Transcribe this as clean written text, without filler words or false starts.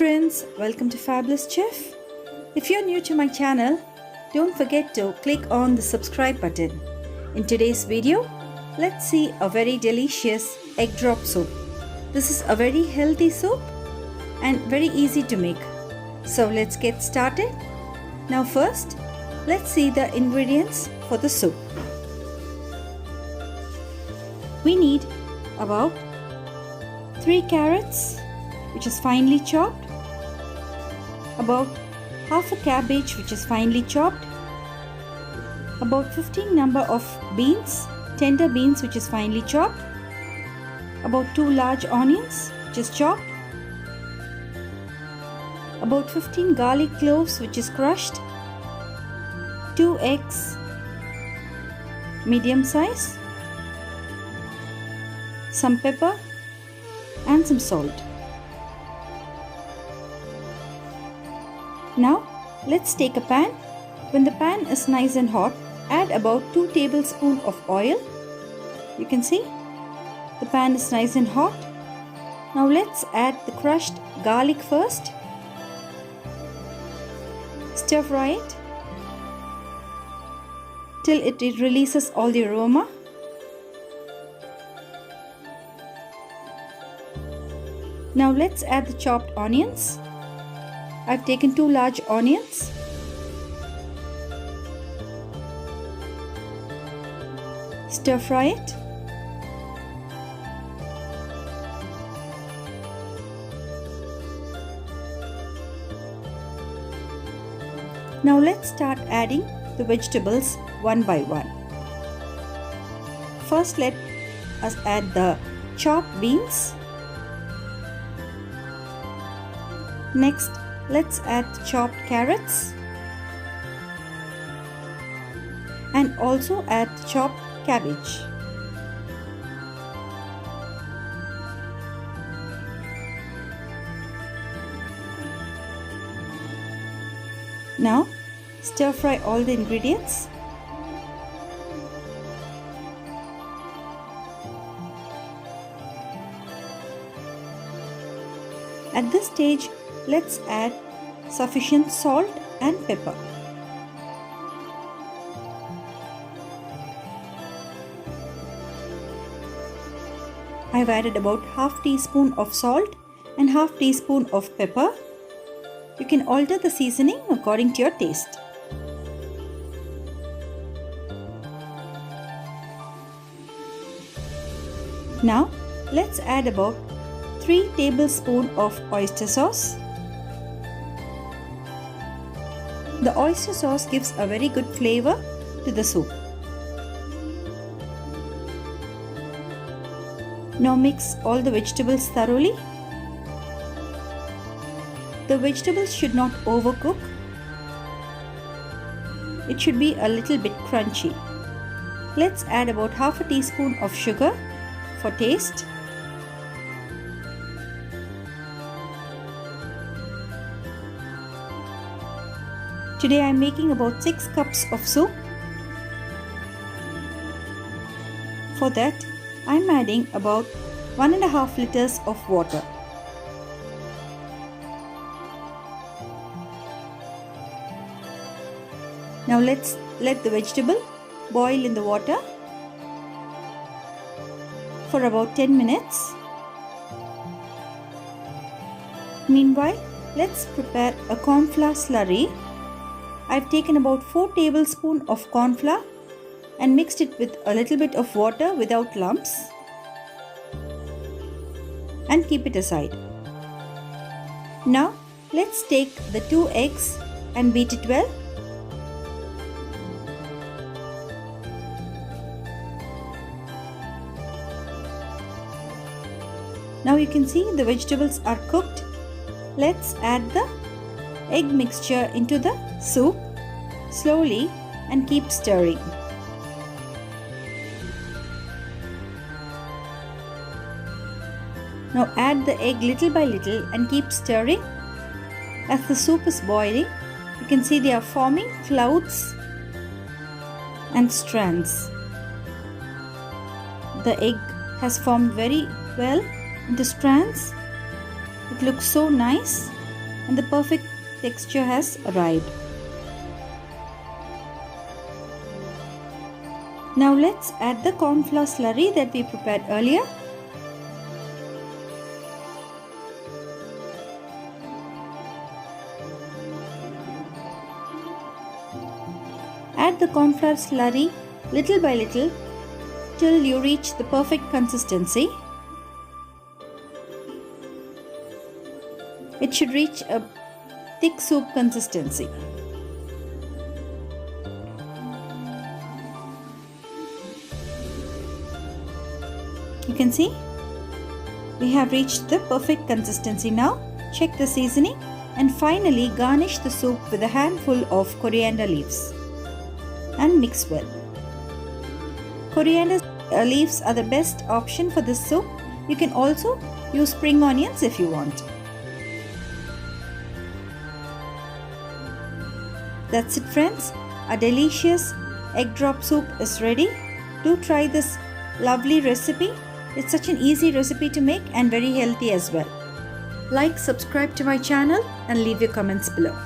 friends, welcome to Fabulous Chef. If you're new to my channel, don't forget to click on the subscribe button. In today's video, let's see a very delicious egg drop soup. This is a very healthy soup and very easy to make. So let's get started. Now first, let's see the ingredients for the soup. We need about 3 carrots, which is finely chopped, about half a cabbage, which is finely chopped, about 15 number of beans, tender beans, which is finely chopped, about 2 large onions, which is chopped, about 15 garlic cloves, which is crushed, 2 eggs, medium size, some pepper and some salt. Now let's take a pan. When the pan is nice and hot, add about 2 tablespoons of oil. You can see the pan is nice and hot. Now let's add the crushed garlic first. Stir fry it till it releases all the aroma. Now let's add the chopped onions. I've taken 2 large onions. Stir fry it. Now let's start adding the vegetables one by one. First, let us add the chopped beans. Next, let's add chopped carrots and also add chopped cabbage. Now stir fry all the ingredients. At this stage, let's add sufficient salt and pepper. I have added about half teaspoon of salt and half teaspoon of pepper. You can alter the seasoning according to your taste. Now let's add about 3 tablespoons of oyster sauce. The oyster sauce gives a very good flavor to the soup. Now mix all the vegetables thoroughly. The vegetables should not overcook. It should be a little bit crunchy. Let's add about half a teaspoon of sugar for taste. Today I am making about 6 cups of soup. For that, I am adding about 1.5 liters of water. Now let's let the vegetable boil in the water for about 10 minutes. Meanwhile, let's prepare a corn flour slurry. I've taken about 4 tablespoons of corn flour and mixed it with a little bit of water without lumps and keep it aside. Now let's take the 2 eggs and beat it well. Now you can see the vegetables are cooked. Let's add the egg mixture into the soup slowly and keep stirring. Now add the egg little by little and keep stirring. As the soup is boiling, you can see they are forming clouds and strands. The egg has formed very well into strands. It looks so nice. and the perfect texture has arrived. Now let's add the corn flour slurry that we prepared earlier. Add the corn flour slurry little by little till you reach the perfect consistency. It should reach a thick soup consistency. You can see we have reached the perfect consistency now. Check the seasoning and finally garnish the soup with a handful of coriander leaves and mix well. Coriander leaves are the best option for this soup. You can also use spring onions if you want. That's it friends, a delicious egg drop soup is ready. Do try this lovely recipe. It's such an easy recipe to make and very healthy as well. Like, subscribe to my channel and leave your comments below.